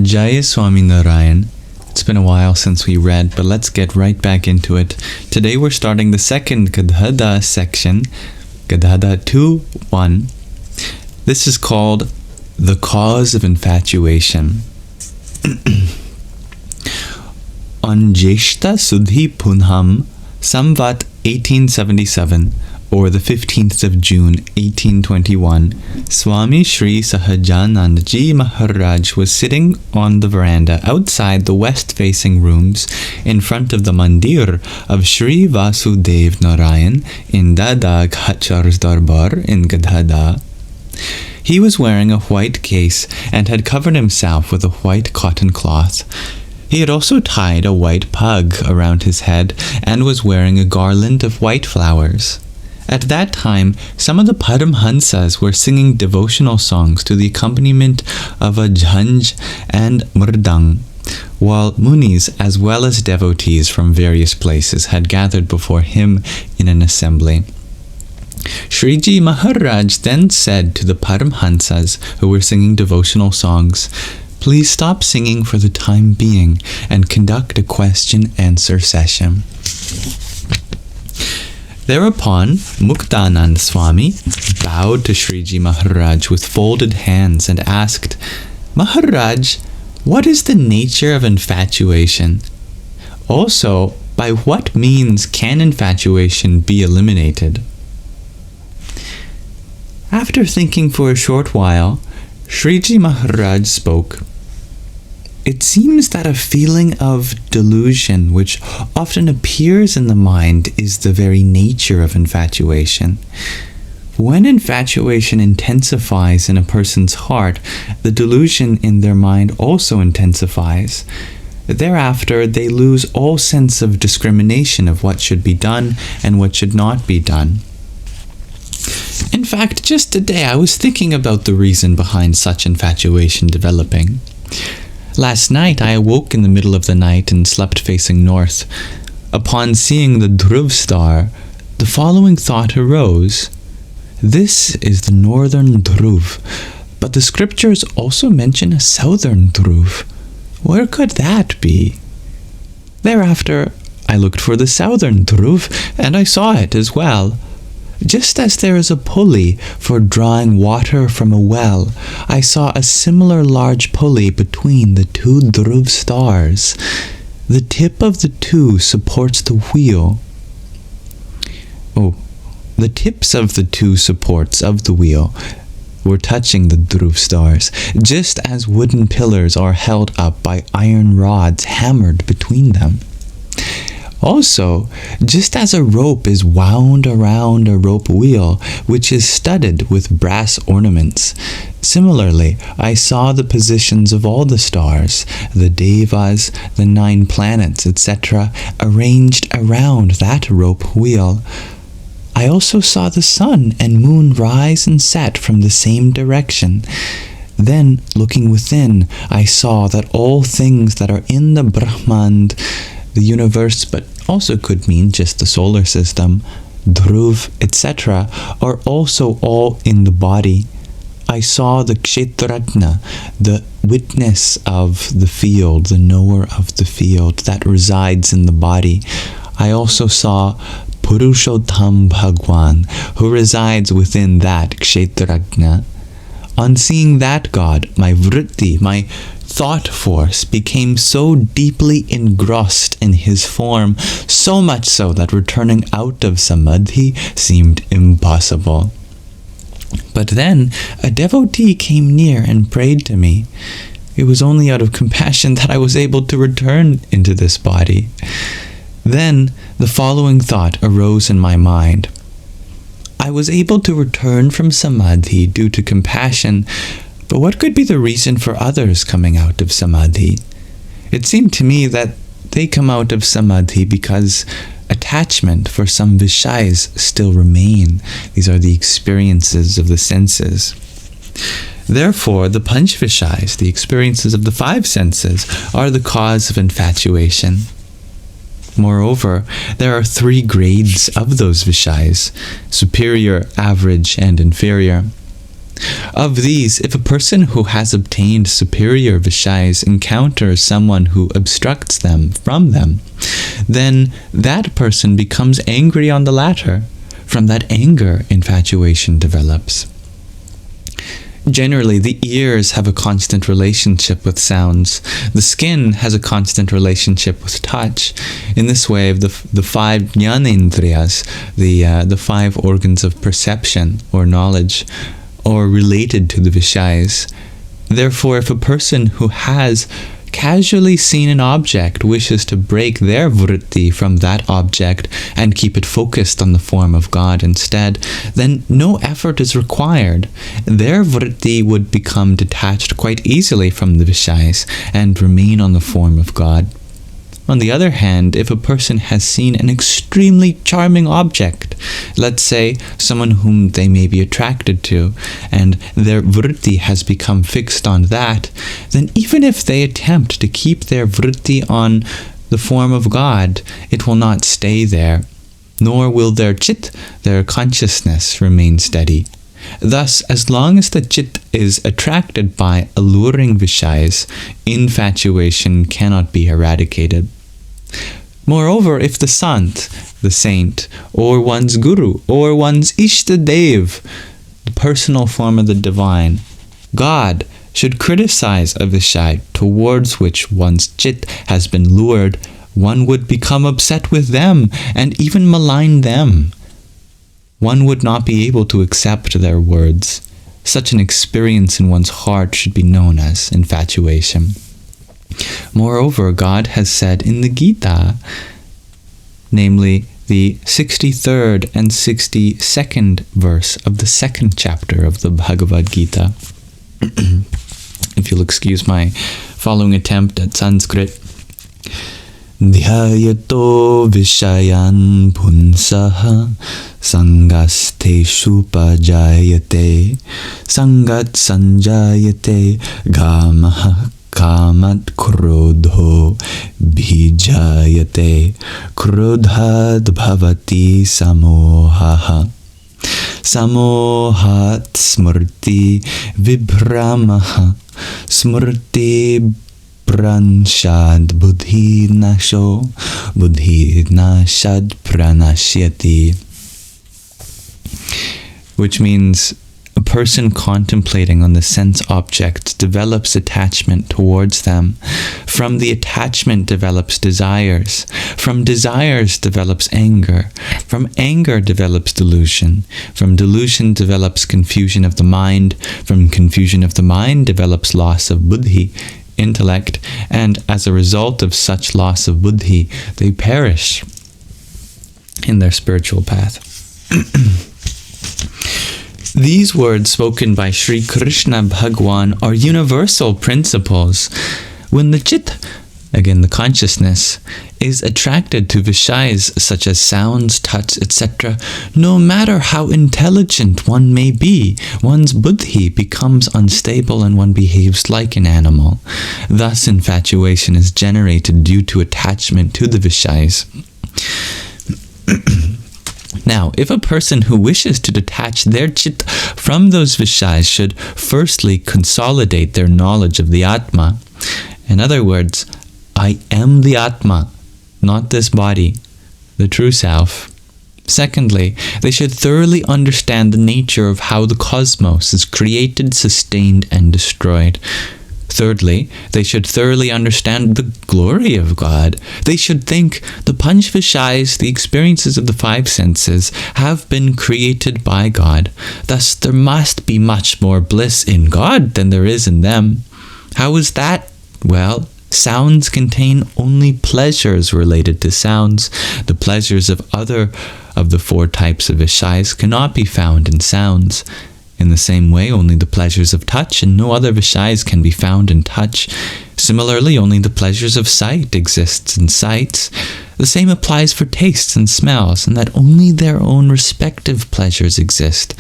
Jai Swaminarayan. It's been a while since we read, but let's get right back into it. Today we're starting the second Gadhadā section, Gadhadā 2:1. This is called The Cause of Infatuation. On Jeshta Sudhi Punham, Samvat 1877, or the 15th of June, 1821, Swami Sri Sahajanandji Maharaj was sitting on the veranda outside the west-facing rooms in front of the mandir of Sri Vasudev Narayan in Dada Akhar's Darbar in Gadhadā. He was wearing a white case and had covered himself with a white cotton cloth. He had also tied a white pug around his head and was wearing a garland of white flowers. At that time, some of the Paramhansas were singing devotional songs to the accompaniment of a jhanj and mridang, while munis as well as devotees from various places had gathered before him in an assembly. Sriji Maharaj then said to the Paramhansas who were singing devotional songs, "Please stop singing for the time being and conduct a question-answer session." Thereupon, Muktanand Swami bowed to Sriji Maharaj with folded hands and asked, "Maharaj, what is the nature of infatuation? Also, by what means can infatuation be eliminated?" After thinking for a short while, Sriji Maharaj spoke. "It seems that a feeling of delusion which often appears in the mind is the very nature of infatuation. When infatuation intensifies in a person's heart, the delusion in their mind also intensifies. Thereafter, they lose all sense of discrimination of what should be done and what should not be done. In fact, just today I was thinking about the reason behind such infatuation developing. Last night I awoke in the middle of the night and slept facing north. Upon seeing the Dhruv star, the following thought arose. This is the northern Dhruv, but the scriptures also mention a southern Dhruv. Where could that be? Thereafter, I looked for the southern Dhruv, and I saw it as well. Just as there is a pulley for drawing water from a well, I saw a similar large pulley between the two Dhruv stars. The tip of the two supports the wheel. The tips of the two supports of the wheel were touching the Dhruv stars, just as wooden pillars are held up by iron rods hammered between them. Also, just as a rope is wound around a rope wheel, which is studded with brass ornaments, similarly, I saw the positions of all the stars, the devas, the 9 planets, etc., arranged around that rope wheel. I also saw the sun and moon rise and set from the same direction. Then, looking within, I saw that all things that are in the Brahmand, the universe, but also could mean just the solar system, Dhruv, etc., are also all in the body. I saw the Kshetratna, the witness of the field, the knower of the field that resides in the body. I also saw Purushottam Bhagwan, who resides within that Kshetratna. On seeing that God, my vritti, my thought force, became so deeply engrossed in his form, so much so that returning out of samadhi seemed impossible. But then a devotee came near and prayed to me. It was only out of compassion that I was able to return into this body. Then the following thought arose in my mind. I was able to return from samadhi due to compassion, but what could be the reason for others coming out of samadhi? It seemed to me that they come out of samadhi because attachment for some vishayas still remain. These are the experiences of the senses. Therefore, the panch vishayas, the experiences of the 5 senses, are the cause of infatuation. Moreover, there are 3 grades of those vishayas: superior, average, and inferior. Of these, if a person who has obtained superior Vishais encounters someone who obstructs them from them, then that person becomes angry on the latter. From that anger, infatuation develops. Generally, the ears have a constant relationship with sounds. The skin has a constant relationship with touch. In this way, the five jnanendriyas, the five organs of perception or knowledge, are related to the Vishais. Therefore, if a person who has casually seen an object wishes to break their vritti from that object and keep it focused on the form of God instead, then no effort is required. Their vritti would become detached quite easily from the Vishais and remain on the form of God. On the other hand, if a person has seen an extremely charming object, let's say someone whom they may be attracted to, and their vritti has become fixed on that, then even if they attempt to keep their vritti on the form of God, it will not stay there, nor will their chit, their consciousness, remain steady. Thus, as long as the chit is attracted by alluring Vishais, infatuation cannot be eradicated. Moreover, if the Sant, the saint, or one's guru, or one's Ishtadev, the personal form of the divine, God, should criticize a Vishai towards which one's chit has been lured, one would become upset with them and even malign them. One would not be able to accept their words. Such an experience in one's heart should be known as infatuation. Moreover, God has said in the Gita, namely the 63rd and 62nd verse of the 2nd chapter of the Bhagavad Gita. If you'll excuse my following attempt at Sanskrit. Dhyayato vishayan punsaha sangasteshu pajayate sangat sanjayate gamaha kamat krodho bhijayate krodhad bhavati samohaha samohat smrti vibhramaha smrti pranshad buddhi nasho buddhi nashad pranashyati, which means a person contemplating on the sense objects develops attachment towards them. From the attachment develops desires. From desires develops anger. From anger develops delusion. From delusion develops confusion of the mind. From confusion of the mind develops loss of buddhi, intellect, and as a result of such loss of buddhi, they perish in their spiritual path. These words spoken by Sri Krishna Bhagwan are universal principles. When the chit, again the consciousness, is attracted to Vishais such as sounds, touch, etc., no matter how intelligent one may be, one's buddhi becomes unstable and one behaves like an animal. Thus infatuation is generated due to attachment to the Vishais. Now, if a person who wishes to detach their chit from those Vishais should firstly consolidate their knowledge of the Atma, in other words, I am the Atma, not this body, the true self. Secondly, they should thoroughly understand the nature of how the cosmos is created, sustained, and destroyed. Thirdly, they should thoroughly understand the glory of God. They should think the Panch Vishais, the experiences of the five senses, have been created by God. Thus, there must be much more bliss in God than there is in them. How is that? Well, sounds contain only pleasures related to sounds. The pleasures of other of the four types of Vishais cannot be found in sounds. In the same way, only the pleasures of touch and no other Vishais can be found in touch. Similarly, only the pleasures of sight exists in sights. The same applies for tastes and smells, and that only their own respective pleasures exist.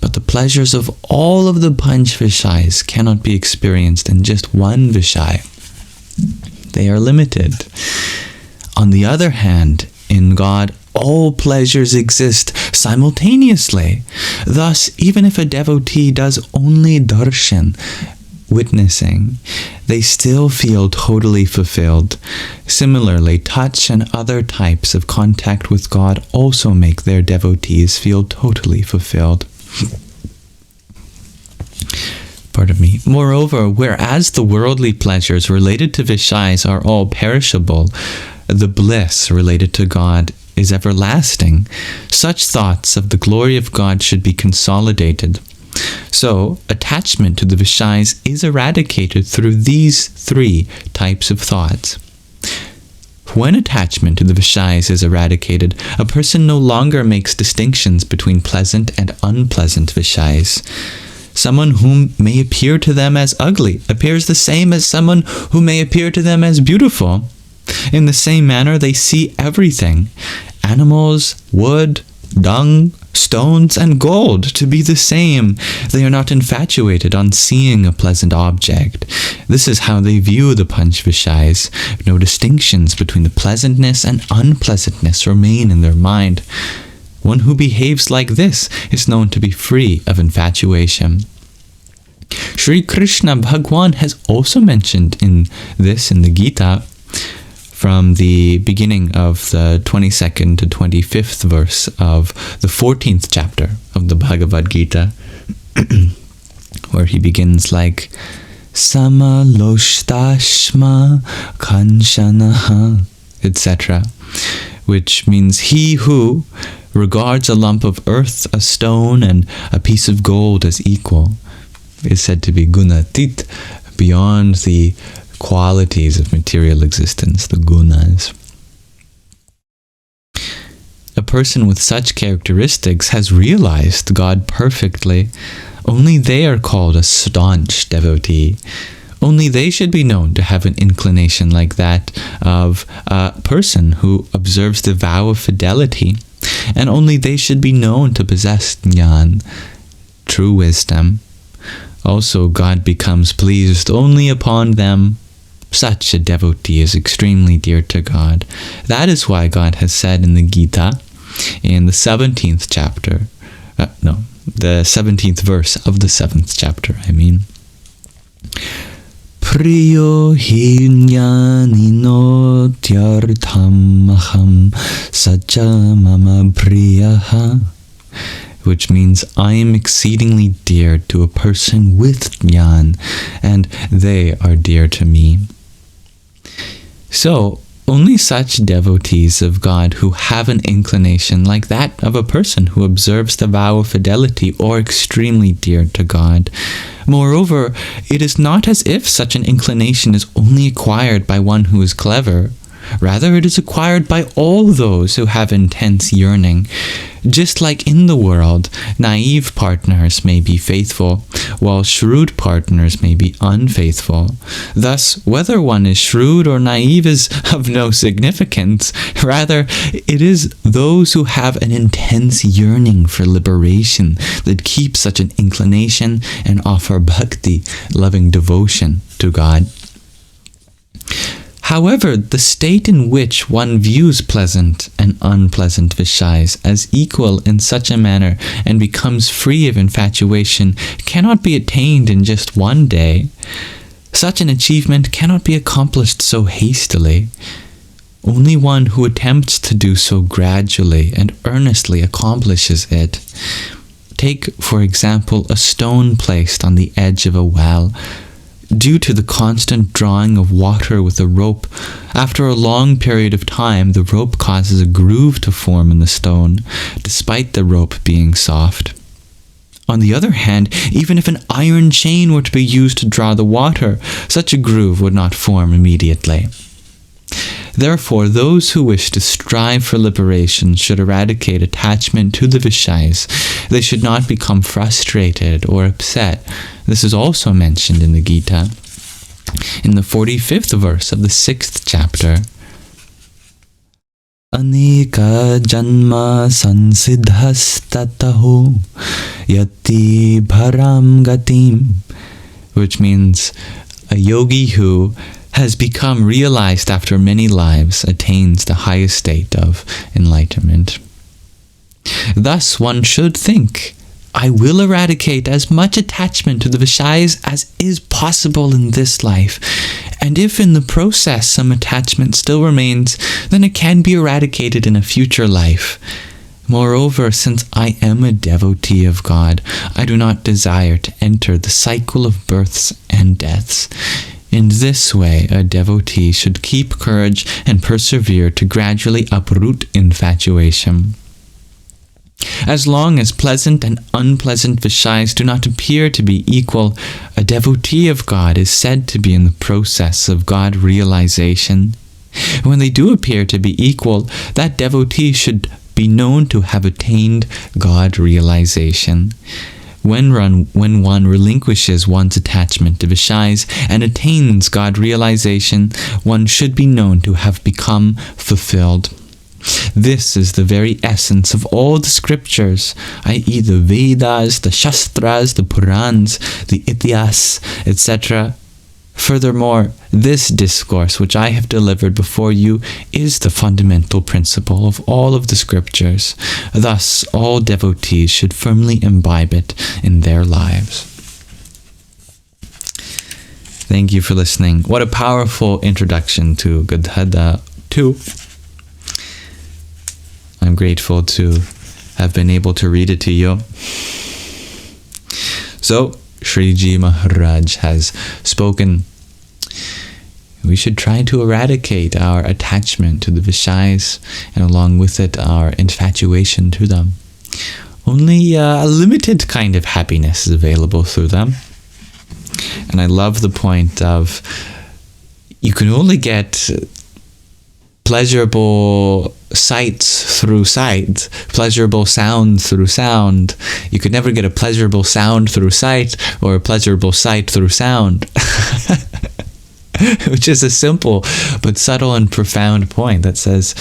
But the pleasures of all of the Panch Vishais cannot be experienced in just one Vishai. They are limited. On the other hand, in God, all pleasures exist, simultaneously. Thus, even if a devotee does only darshan, witnessing, they still feel totally fulfilled. Similarly, touch and other types of contact with God also make their devotees feel totally fulfilled. Pardon me. Moreover, whereas the worldly pleasures related to Vishais are all perishable, the bliss related to God is everlasting. Such thoughts of the glory of God should be consolidated. So, attachment to the Vishais is eradicated through these three types of thoughts. When attachment to the Vishais is eradicated, a person no longer makes distinctions between pleasant and unpleasant Vishais. Someone whom may appear to them as ugly appears the same as someone who may appear to them as beautiful. In the same manner, they see everything, animals, wood, dung, stones, and gold, to be the same. They are not infatuated on seeing a pleasant object. This is how they view the Panch Vishais. No distinctions between the pleasantness and unpleasantness remain in their mind. One who behaves like this is known to be free of infatuation. Sri Krishna Bhagwan has also mentioned in the Gita, from the beginning of the 22nd to 25th verse of the 14th chapter of the Bhagavad Gita, where he begins like, Samaloshtashma kanshanaha, etc., which means he who regards a lump of earth, a stone, and a piece of gold as equal is said to be gunatit, beyond the qualities of material existence, the gunas. A person with such characteristics has realized God perfectly. Only they are called a staunch devotee. Only they should be known to have an inclination like that of a person who observes the vow of fidelity, and only they should be known to possess jnana, true wisdom. Also, God becomes pleased only upon them. Such a devotee is extremely dear to God. That is why God has said in the Gita, in the 17th chapter, the 17th verse of the 7th chapter, Priyo hi jnanino tyartham aham sacha mama priyaha, which means I am exceedingly dear to a person with jnana, and they are dear to me. So, only such devotees of God who have an inclination like that of a person who observes the vow of fidelity are extremely dear to God. Moreover, it is not as if such an inclination is only acquired by one who is clever. Rather, it is acquired by all those who have intense yearning. Just like in the world, naive partners may be faithful, while shrewd partners may be unfaithful. Thus, whether one is shrewd or naive is of no significance. Rather, it is those who have an intense yearning for liberation that keep such an inclination and offer bhakti, loving devotion, to God. However, the state in which one views pleasant and unpleasant Vishais as equal in such a manner and becomes free of infatuation cannot be attained in just one day. Such an achievement cannot be accomplished so hastily. Only one who attempts to do so gradually and earnestly accomplishes it. Take, for example, a stone placed on the edge of a well. Due to the constant drawing of water with a rope, after a long period of time, the rope causes a groove to form in the stone, despite the rope being soft. On the other hand, even if an iron chain were to be used to draw the water, such a groove would not form immediately. Therefore, those who wish to strive for liberation should eradicate attachment to the Vishais. They should not become frustrated or upset. This is also mentioned in the Gita, in the 45th verse of the 6th chapter. Anika janma sansiddhastataho yati bharam gatim, which means a yogi who has become realized after many lives attains the highest state of enlightenment. Thus one should think, I will eradicate as much attachment to the Vishayas as is possible in this life. And if in the process some attachment still remains, then it can be eradicated in a future life. Moreover, since I am a devotee of God, I do not desire to enter the cycle of births and deaths. In this way, a devotee should keep courage and persevere to gradually uproot infatuation. As long as pleasant and unpleasant Vishayas do not appear to be equal, a devotee of God is said to be in the process of God realization. When they do appear to be equal, that devotee should be known to have attained God realization. When one relinquishes one's attachment to Vishayas and attains God realization, one should be known to have become fulfilled. This is the very essence of all the scriptures, i.e. the Vedas, the Shastras, the Purans, the Ityas, etc. Furthermore, this discourse which I have delivered before you is the fundamental principle of all of the scriptures. Thus, all devotees should firmly imbibe it in their lives. Thank you for listening. What a powerful introduction to Gadhadā 2. I'm grateful to have been able to read it to you. So, Sriji Maharaj has spoken. We should try to eradicate our attachment to the Vishayas and along with it our infatuation to them. Only a limited kind of happiness is available through them. And I love the point of you can only get pleasurable sights through sight, pleasurable sounds through sound. You could never get a pleasurable sound through sight or a pleasurable sight through sound. Which is a simple but subtle and profound point that says,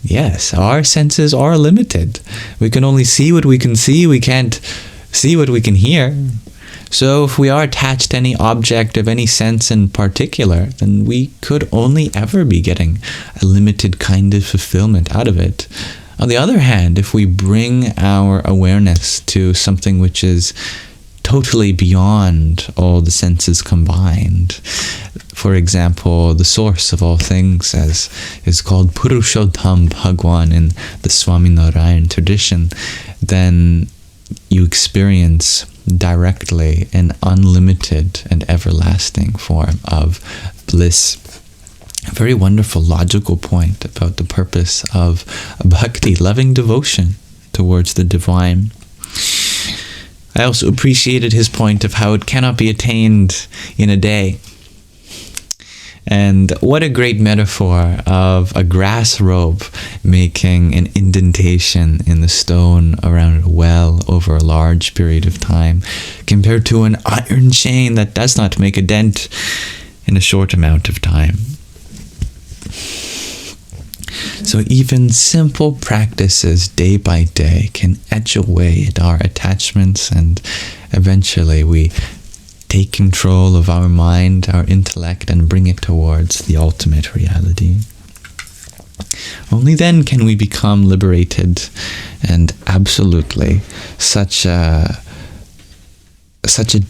yes, our senses are limited. We can only see what we can see. We can't see what we can hear. So if we are attached to any object of any sense in particular, then we could only ever be getting a limited kind of fulfillment out of it. On the other hand, if we bring our awareness to something which is totally beyond all the senses combined, for example, the source of all things as is called Purushottam Bhagwan in the Swaminarayan tradition, then you experience directly an unlimited and everlasting form of bliss. A very wonderful logical point about the purpose of bhakti, loving devotion towards the divine. I also appreciated his point of how it cannot be attained in a day. And what a great metaphor of a grass rope making an indentation in the stone around a well over a large period of time, compared to an iron chain that does not make a dent in a short amount of time. So even simple practices day by day can etch away at our attachments, and eventually we take control of our mind, our intellect, and bring it towards the ultimate reality. Only then can we become liberated, and absolutely such a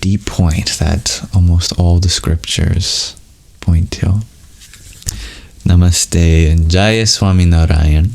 deep point that almost all the scriptures point to. Namaste and Jaya Swaminarayan.